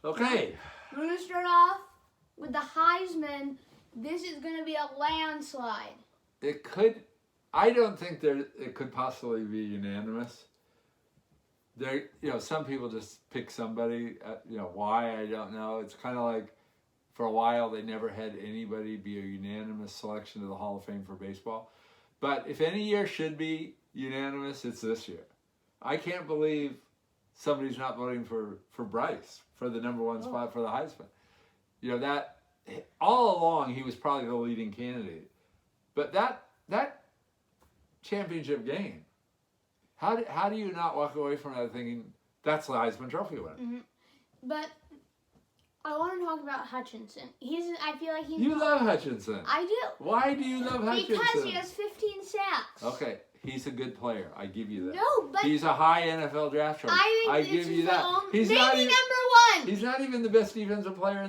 Okay. We're going to start off with the Heisman. This is going to be a landslide. It could. I don't think it could possibly be unanimous. There, some people just pick somebody. Why, I don't know. It's kind of like, for a while, they never had anybody be a unanimous selection to the Hall of Fame for baseball. But if any year should be unanimous, it's this year. I can't believe somebody's not voting for Bryce for the number one spot for the Heisman. That all along he was probably the leading candidate. But that championship game, how do you not walk away from that thinking that's the Heisman Trophy winner? Mm-hmm. But I want to talk about Hutchinson. I feel like he's. You love Hutchinson. I do. Why do you love Hutchinson? Because he has 15 sacks. Okay, he's a good player. I give you that. No, but he's a high NFL draft choice. I give you that. He's maybe number one. He's not even the best defensive player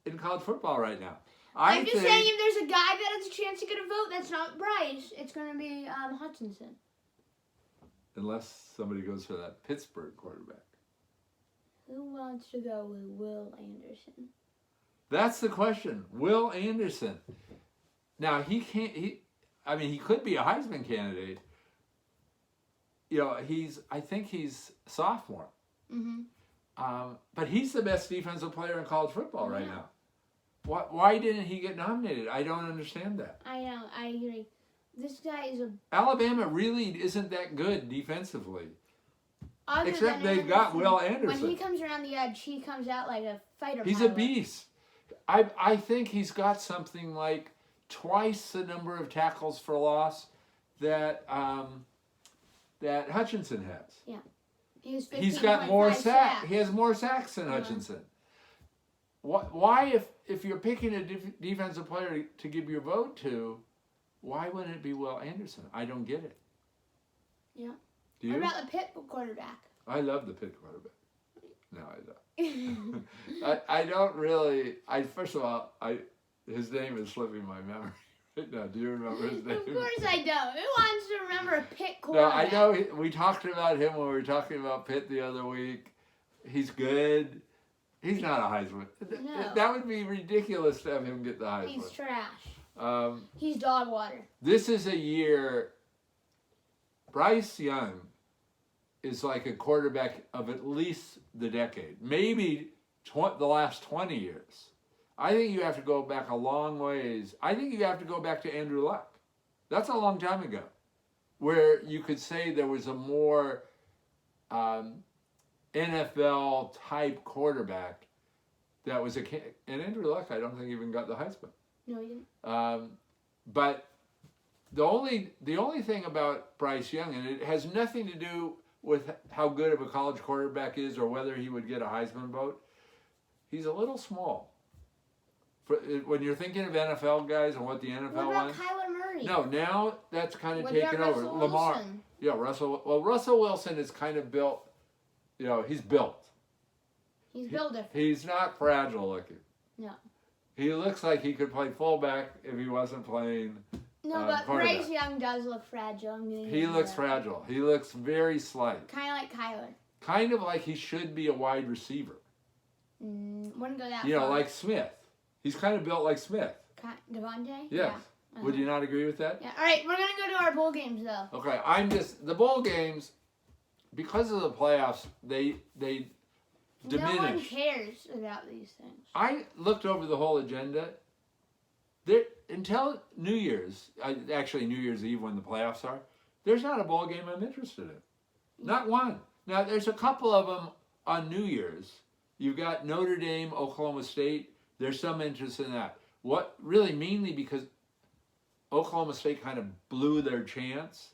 in college football right now. I'm just saying, if there's a guy that has a chance to get a vote, that's not Bryce. It's going to be Hutchinson. Unless somebody goes for that Pittsburgh quarterback. Who wants to go with Will Anderson? That's the question. Will Anderson. Now, he could be a Heisman candidate. I think he's sophomore. Mm-hmm. But he's the best defensive player in college football right now. Why didn't he get nominated? I don't understand that. I know. I agree. This guy is Alabama really isn't that good defensively. Except they got Will Anderson. When he comes around the edge, he comes out like a fighter He's pilot. a beast. I think he's got something like twice the number of tackles for loss that Hutchinson has. Yeah. He's got more sacks. He has more sacks than Hutchinson. Why, if you're picking a defensive player to give your vote to, why wouldn't it be Will Anderson? I don't get it. Yeah. Do you? What about the Pitt quarterback? I love the Pitt quarterback. No, I don't. I don't really. First of all, his name is slipping my memory right now. Do you remember his name? Of course I don't. Who wants to remember a Pitt quarterback? No, I know. We talked about him when we were talking about Pitt the other week. He's good. He's not a Heisman. No. That would be ridiculous to have him get the Heisman. He's trash. He's dog water. This is a year. Bryce Young is like a quarterback of at least the decade, maybe the last 20 years. I think you have to go back a long ways. I think you have to go back to Andrew Luck. That's a long time ago, where you could say there was a more NFL type quarterback that was and Andrew Luck, I don't think even got the Heisman. No, he didn't. But the only thing about Bryce Young, and it has nothing to do with how good of a college quarterback is or whether he would get a Heisman vote, he's a little small. When you're thinking of NFL guys and what the NFL What about wants. Kyler Murray? No, now that's kind of What taken about over. Russell Lamar. Wilson? Yeah, Russell Wilson is kind of built, he's built. He's built different. He's not fragile looking. No. He looks like he could play fullback if he wasn't playing. No, but Bryce Young does look fragile. He looks fragile. He looks very slight. Kind of like Kyler. Kind of like he should be a wide receiver. Wouldn't go that far. Like Smith. He's kind of built like Smith. Devontae? Yes. Yeah. Would you not agree with that? Yeah. All right, we're going to go to our bowl games, though. Okay, the bowl games, because of the playoffs, they diminish. No one cares about these things. I looked over the whole agenda. Until New Year's, actually New Year's Eve when the playoffs are, there's not a bowl game I'm interested in. Not one. Now, there's a couple of them on New Year's. You've got Notre Dame, Oklahoma State. There's some interest in that. Mainly because Oklahoma State kind of blew their chance.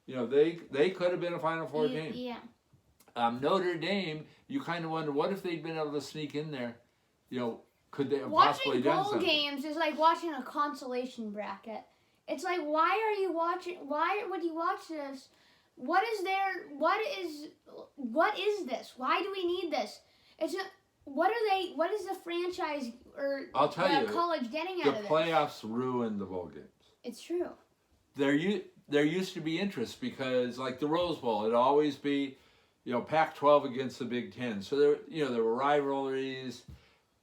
They could have been a Final Four game. Yeah. Notre Dame, you kind of wonder, what if they'd been able to sneak in there? Could they have Watching possibly done bowl something? games is like watching a consolation bracket. It's like, why would you watch this? What is this? Why do we need this? What is the franchise or I'll tell you, college getting out of this? The playoffs ruined the bowl games. It's true. There used to be interest because, like the Rose Bowl, it'd always be, Pac-12 against the Big Ten. So there were rivalries.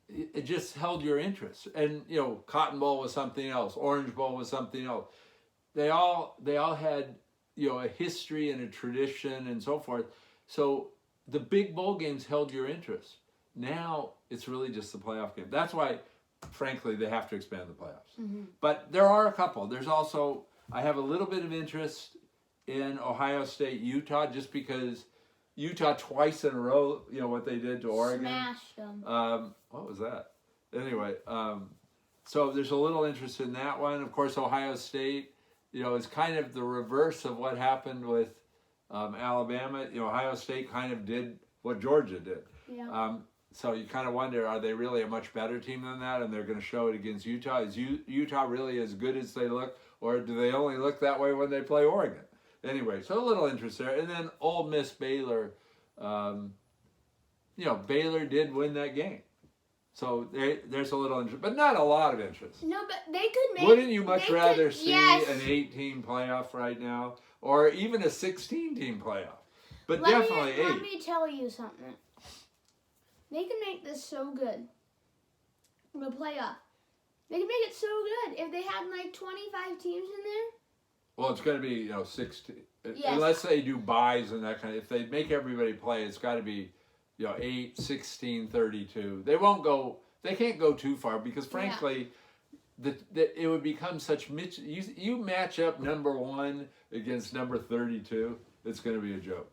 It just held your interest. And Cotton Bowl was something else. Orange Bowl was something else. They all had a history and a tradition and so forth. So the big bowl games held your interest. Now it's really just the playoff game. That's why, frankly, they have to expand the playoffs. Mm-hmm. But there are a couple. There's also, I have a little bit of interest in Ohio State, Utah, just because Utah twice in a row, what they did to Oregon. Smashed them. What was that? Anyway, so there's a little interest in that one. Of course, Ohio State, is kind of the reverse of what happened with Alabama. Ohio State kind of did what Georgia did. Yeah. So you kind of wonder, are they really a much better team than that? And they're going to show it against Utah. Is Utah really as good as they look? Or do they only look that way when they play Oregon? Anyway, so a little interest there. And then Ole Miss Baylor, Baylor did win that game. So there's a little interest, but not a lot of interest. No, but they could make... Wouldn't you much rather see yes. an 8-team playoff right now? Or even a 16-team playoff? But Let definitely 8. Let me tell you something. They can make this so good. The playoff. They can make it so good if they had like 25 teams in there. Well, it's going to be 16. Yes. Unless they do buys and that kind of. If they make everybody play, it's got to be 8, 16, 32. They won't go. They can't go too far because frankly, it would become such. You match up number 1 against number 32. It's going to be a joke.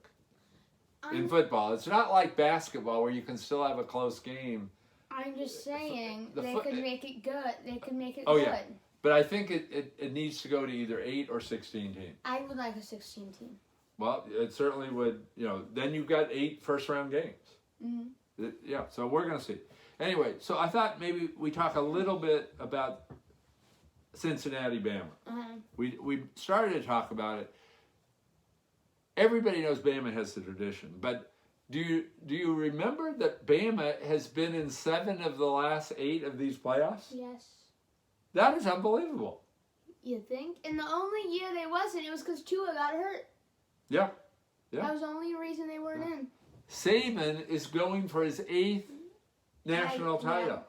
In football, it's not like basketball where you can still have a close game. I'm just saying they could make it good. They could make it good. good. Yeah. But I think it needs to go to either 8 or 16 teams. I would like a 16 team. Well, it certainly would. Then you've got 8 first-round games. Mm-hmm. Yeah, so we're going to see. Anyway, so I thought maybe we talk a little bit about Cincinnati, Bama. Uh-huh. We started to talk about it. Everybody knows Bama has the tradition, but do you remember that Bama has been in 7 of the last 8 of these playoffs? Yes. That is unbelievable. You think? And the only year they wasn't, it was because Tua got hurt. Yeah. That was the only reason they weren't in. Saban is going for his 8th national title.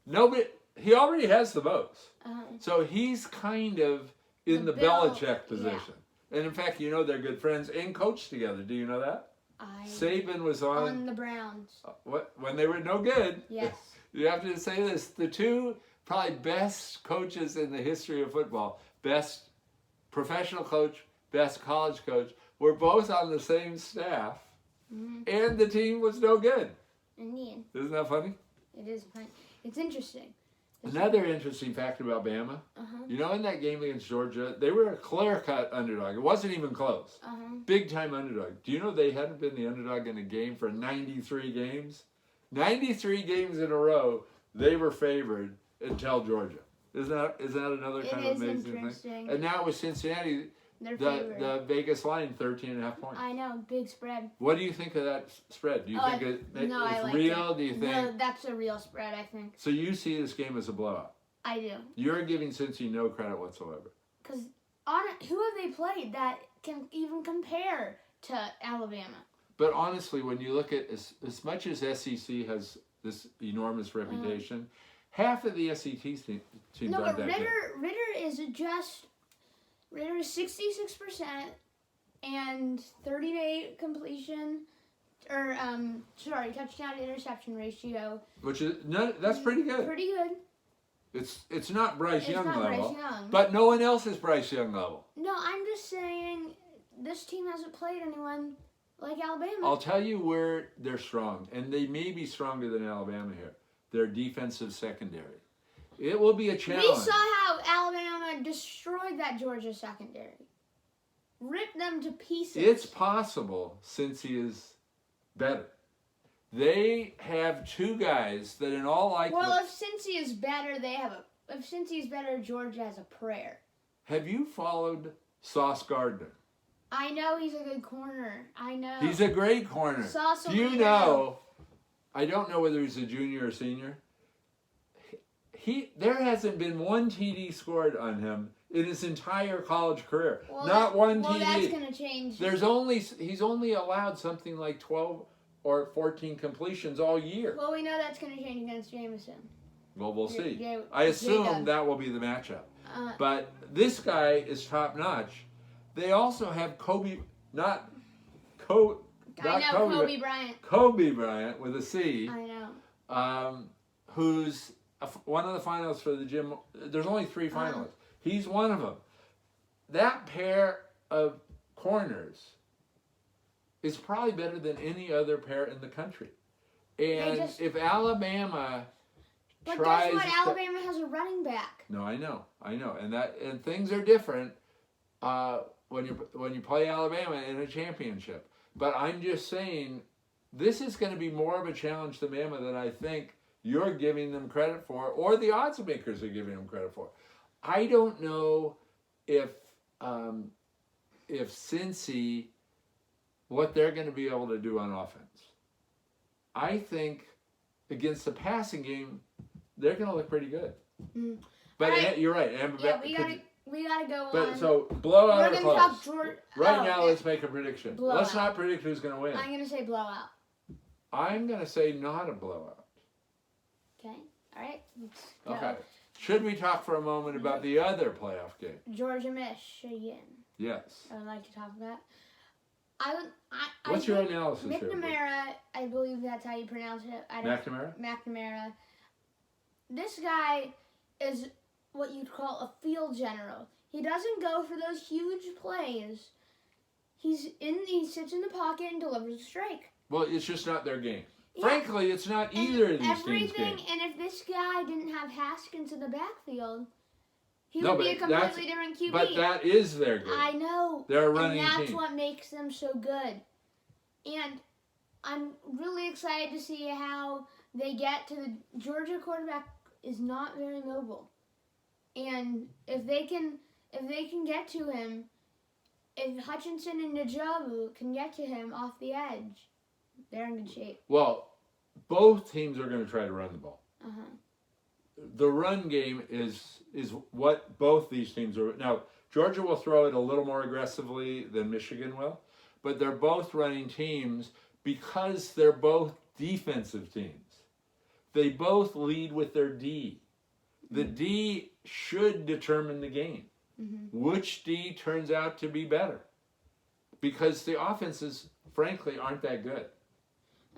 Yeah. Nobody, he already has the votes. Uh-huh. So he's kind of in the Belichick position. Yeah. And in fact, they're good friends and coach together. Do you know that? Saban was on the Browns. When they were no good. Yes. You have to say this. The 2 probably best coaches in the history of football, best professional coach, best college coach, were both on the same staff. Mm-hmm. And the team was no good. Indeed. Isn't that funny? It is funny. It's interesting. Another interesting fact about Bama, in that game against Georgia, they were a clear-cut underdog. It wasn't even close. Big-time underdog. Do you know they hadn't been the underdog in a game for 93 games? 93 games in a row, they were favored until Georgia. Isn't that another kind of amazing thing? And now with Cincinnati, the Vegas line, 13.5 points. I know, big spread. What do you think of that spread? Do you think it's real? Do you think? No, that's a real spread, I think. So you see this game as a blowout? I do. You're giving Cincy no credit whatsoever. Because who have they played that can even compare to Alabama? But honestly, when you look at as much as SEC has this enormous reputation, half of the SEC teams aren't that good. Ritter is 66% and 30-day completion, touchdown to interception ratio. Which is that's pretty good. Pretty good. It's not Bryce Young level, Bryce Young. But no one else is Bryce Young level. No, I'm just saying this team hasn't played anyone like Alabama. I'll tell you where they're strong, and they may be stronger than Alabama here. Their defensive secondary. It will be a challenge. We saw how Alabama destroyed that Georgia secondary. Ripped them to pieces. It's possible Cincy is better. They have 2 guys that in all likelihood... Well, if Cincy is better, if Cincy is better, Georgia has a prayer. Have you followed Sauce Gardner? I know he's a good corner. I know. He's a great corner. Sauce Do you know... I don't know whether he's a junior or senior. There hasn't been one TD scored on him in his entire college career. Well, Not one well, TD. that's going to change. He's only allowed something like 12 or 14 completions all year. Well, we know that's going to change against Jameson. Well, we'll see. Yeah, I assume that will be the matchup. But this guy is top notch. They also have Kobe Bryant. Kobe Bryant with a C. I know. Who's one of the finalists for the gym. There's only 3 finalists. He's one of them. That pair of corners is probably better than any other pair in the country. And if Alabama tries, guess what? Alabama has a running back. No, I know, and things are different when you play Alabama in a championship. But I'm just saying, this is going to be more of a challenge to Bama than I think you're giving them credit for, or the odds makers are giving them credit for. I don't know if Cincy, what they're going to be able to do on offense. I think against the passing game, they're going to look pretty good. Mm. But right. You're right. Yeah, we gotta go but on. So blowout or close? Right now, okay. Let's make a prediction. Blowout. Let's not predict who's going to win. I'm going to say blowout. I'm going to say not a blowout. Okay. All right. Okay. Should we talk for a moment about the other playoff game? Georgia, Michigan. Yes. I would like to talk about. What's your analysis here? McNamara, I believe that's how you pronounce it. McNamara. This guy is what you'd call a field general. He doesn't go for those huge plays. He sits in the pocket and delivers a strike. Well, it's just not their game. Yeah. Frankly, it's not either of these teams' game. And if this guy didn't have Haskins in the backfield, he would be a completely different QB. But that is their game. I know. They're a running team. And that's team. what makes them so good. And I'm really excited to see how they get to the Georgia quarterback is not very mobile. And if they can get to him, if Hutchinson and Njoku can get to him off the edge, they're in good shape. Well, both teams are going to try to run the ball. Uh-huh. The run game is what both these teams are. Now, Georgia will throw it a little more aggressively than Michigan will, but they're both running teams because they're both defensive teams. They both lead with their D. The D should determine the game. Mm-hmm. Which D turns out to be better? Because the offenses, frankly, aren't that good.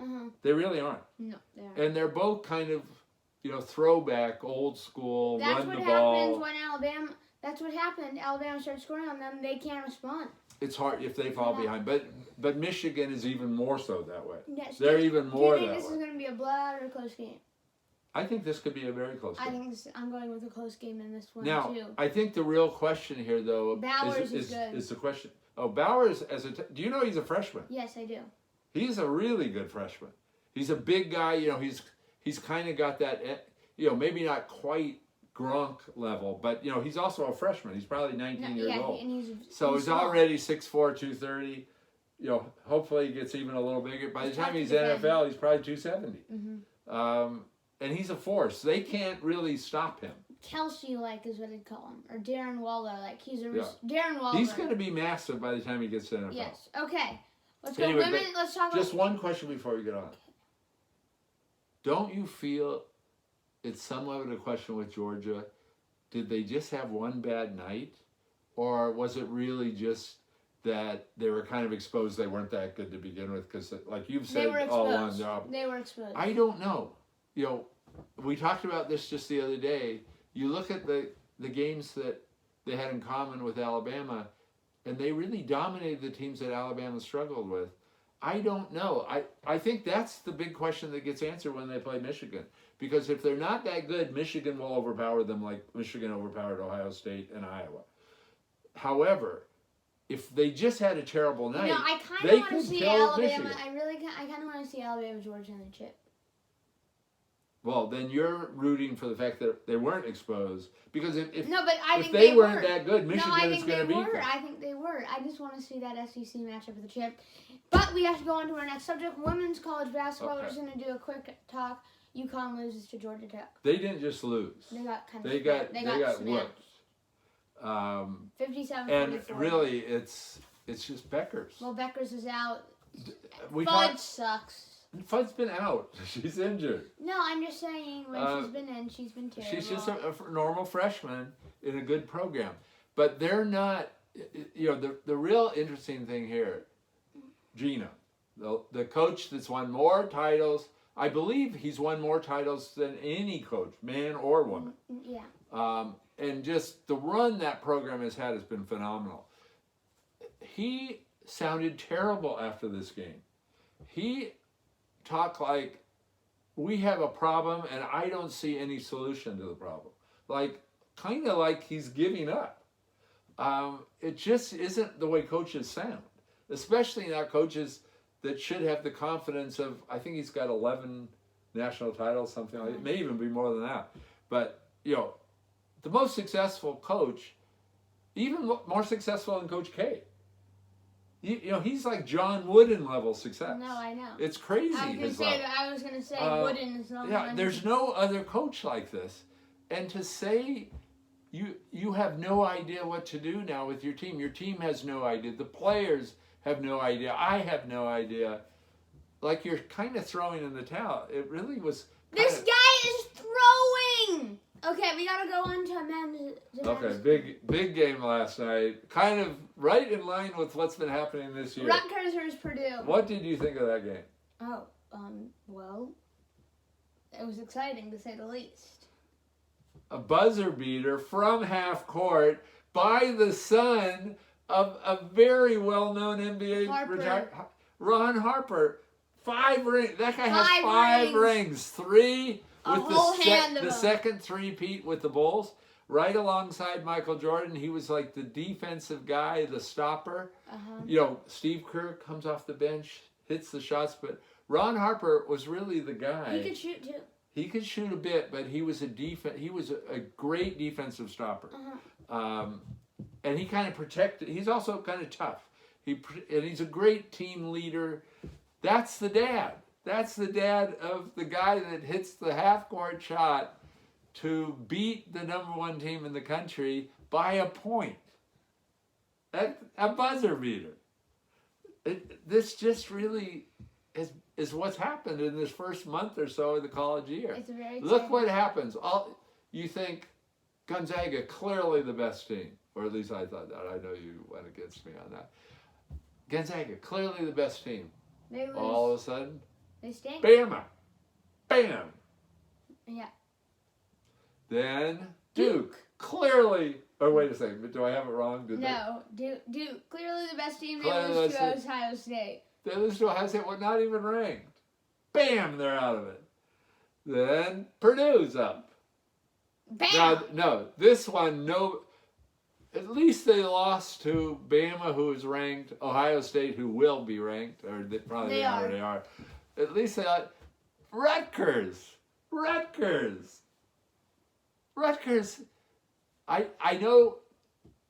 Uh-huh. They really aren't. No, they aren't. And they're both kind of, throwback, old school, run the ball. That's what happened. Alabama started scoring on them. They can't respond. It's hard if they fall behind. But Michigan is even more so that way. Yes, they're even more that way. Do you think this is going to be a blowout or a close game? I think this could be a very close game. I'm going with a close game in this one, now, too. I think the real question here, though, Bowers is good. the question. Oh, Bowers, do you know he's a freshman? Yes, I do. He's a really good freshman. He's a big guy. He's kind of got that, maybe not quite Gronk level, but, he's also a freshman. He's probably 19 years old. And he's already 6'4", 230. Hopefully he gets even a little bigger. By the time he's NFL, he's probably 270. Mm-hmm. And he's a force. They can't really stop him. Kelsey, is what they'd call him. Or Darren Waller, Darren Waller. He's going to be massive by the time he gets to NFL. Yes. Okay. Let's go women. Let's talk about... Just one question before we get on. Okay. Don't you feel it's somewhat of a question with Georgia? Did they just have one bad night? Or was it really just that they were kind of exposed they weren't that good to begin with? Because, like you've said all along, they were exposed. I don't know. We talked about this just the other day. You look at the games that they had in common with Alabama, and they really dominated the teams that Alabama struggled with. I don't know. I think that's the big question that gets answered when they play Michigan. Because if they're not that good, Michigan will overpower them like Michigan overpowered Ohio State and Iowa. However, if they just had a terrible night, I kind they of want to could see kill Alabama. Michigan. I kind of want to see Alabama, Georgia in the chip. Well, then you're rooting for the fact that they weren't exposed. Because if think they weren't that good, Michigan is going to beat them. I think they were. I just want to see that SEC matchup of the chip. But we have to go on to our next subject, women's college basketball. Okay. We're just going to do a quick talk. UConn loses to Georgia Tech. They didn't just lose. They got whooped. 57-44. And really, it's just Becker's. Well, Becker's is out. Fudge Sucks. Fud's been out. She's injured. No, I'm just saying when she's been in, she's been terrible. She's just a normal freshman in a good program. But they're not, the real interesting thing here, Gino, the coach that's won more titles, I believe he's won more titles than any coach, man or woman. Yeah. And just the run that program has had has been phenomenal. He sounded terrible after this game. He talked like, we have a problem and I don't see any solution to the problem. Like, kind of like he's giving up. It just isn't the way coaches sound, especially not coaches that should have the confidence of, I think he's got 11 national titles, something like that. It may even be more than that. But, the most successful coach, even more successful than Coach K. He's like John Wooden level success. No, I know. It's crazy. I was gonna say Wooden is not. Yeah, there's no other coach like this, and to say you have no idea what to do now with your team. Your team has no idea. The players have no idea. I have no idea. Like, you're kind of throwing in the towel. It really was. This guy is throwing. Okay, we gotta go on to men's. Okay, big game last night. Kind of right in line with what's been happening this year. Rutgers versus Purdue. What did you think of that game? Oh, well, it was exciting to say the least. A buzzer beater from half court by the son of a very well-known NBA retired Ron Harper. 5 rings. That guy has 5 rings. 3 with the second three-peat with the Bulls, right alongside Michael Jordan. He was like the defensive guy, the stopper. Steve Kerr comes off the bench, hits the shots, but Ron Harper was really the guy. He could shoot too. He could shoot a bit, but he was a great defensive stopper. And he kind of protected. He's also kind of tough. And he's a great team leader. That's the dad. That's the dad of the guy that hits the half-court shot to beat the #1 team in the country by a point. A buzzer beater. This just really is what's happened in this first month or so of the college year. It's very Look what happens. You think Gonzaga, clearly the best team, or at least I thought that. I know you went against me on that. Gonzaga, clearly the best team. They lose. All of a sudden, they stink. Bama, bam. Yeah. Then Duke, clearly. Oh, wait a second. Do I have it wrong? Duke, clearly the best team. They lose to Ohio State. They lose to Ohio State. Well, not even ranked. Bam, they're out of it. Then Purdue's up. Bam. No, this one, at least they lost to Bama, who is ranked, Ohio State, who will be ranked, or they already are. At least they are. Rutgers. I know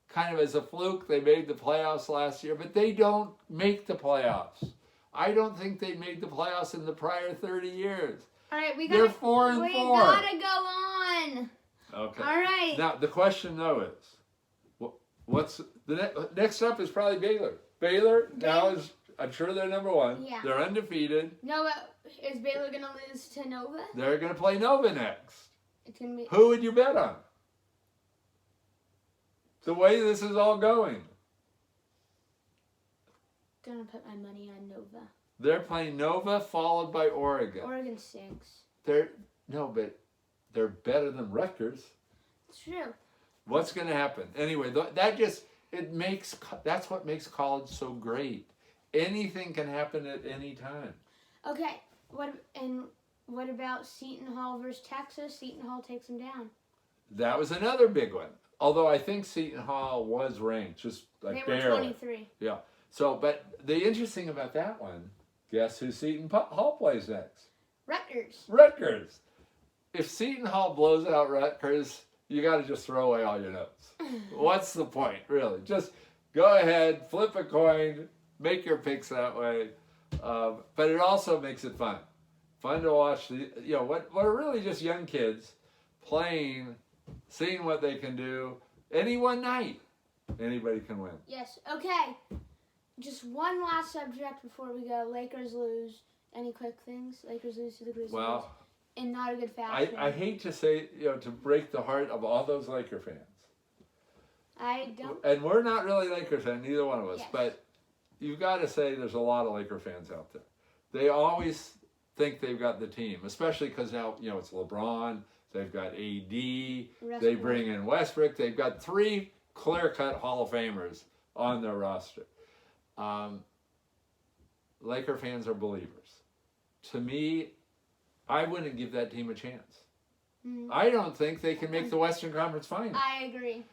kind of as a fluke they made the playoffs last year, but they don't make the playoffs. I don't think they made the playoffs in the prior 30 years. All right, they're 4-4. We gotta go on. Okay. All right. Now the question though is, what's the next up is probably Baylor. Baylor now is, I'm sure they're #1. Yeah. They're undefeated. Nova, is Baylor gonna lose to Nova? They're gonna play Nova next. It's gonna be. Who would you bet on? The way this is all going. Gonna put my money on Nova. They're playing Nova, followed by Oregon. Oregon stinks. But they're better than Rutgers. It's true. What's going to happen? Anyway, that's what makes college so great. Anything can happen at any time. Okay. What about Seton Hall versus Texas? Seton Hall takes them down. That was another big one. Although I think Seton Hall was ranked, just like they were barely. 23. Yeah. So, but the interesting about that one, guess who Seton Hall plays next? Rutgers. If Seton Hall blows out Rutgers, you got to just throw away all your notes. What's the point, really? Just go ahead, flip a coin, make your picks that way. But it also makes it fun. Fun to watch what are really just young kids playing, seeing what they can do. Any one night, anybody can win. Yes. Okay. Just one last subject before we go. Lakers lose. Any quick things? Lakers lose to the Grizzlies. Well, in not a good fashion. I hate to say, to break the heart of all those Laker fans. I don't. And we're not really Laker fans, neither one of us. Yes. But you've got to say there's a lot of Laker fans out there. They always think they've got the team, especially because now, it's LeBron. They've got AD. They bring in Westbrook. They've got 3 clear-cut Hall of Famers on their roster. Laker fans are believers. To me, I wouldn't give that team a chance. Mm-hmm. I don't think they can make the Western Conference Finals. I agree.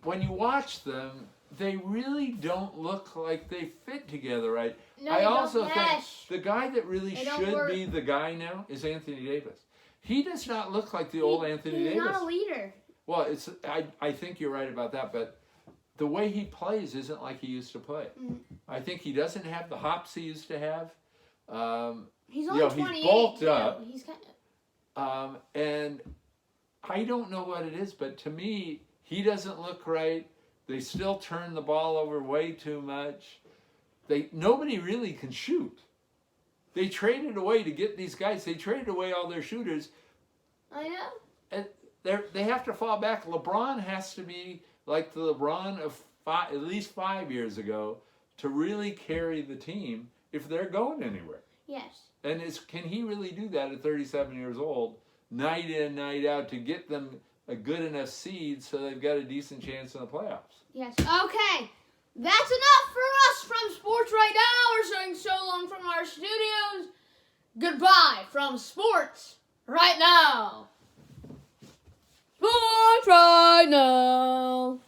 When you watch them, they really don't look like they fit together right. No, I they also don't think mesh. the guy that really They don't should work. be the guy now is Anthony Davis. He does not look like the old Anthony He's Davis. not a leader. Well, I think you're right about that, but the way he plays isn't like he used to play. Mm-hmm. I think he doesn't have the hops he used to have. He's only 28. He's bulked too. up. He's kind of. And I don't know what it is, but to me, he doesn't look right. They still turn the ball over way too much. Nobody really can shoot. They traded away to get these guys. They traded away all their shooters. I know. And they have to fall back. LeBron has to be like the LeBron of at least 5 years ago to really carry the team if they're going anywhere. Yes. And can he really do that at 37 years old, night in, night out, to get them a good enough seed so they've got a decent chance in the playoffs? Yes. Okay. That's enough for us from Sports Right Now. We're saying so long from our studios. Goodbye from Sports Right Now. Sports Right Now.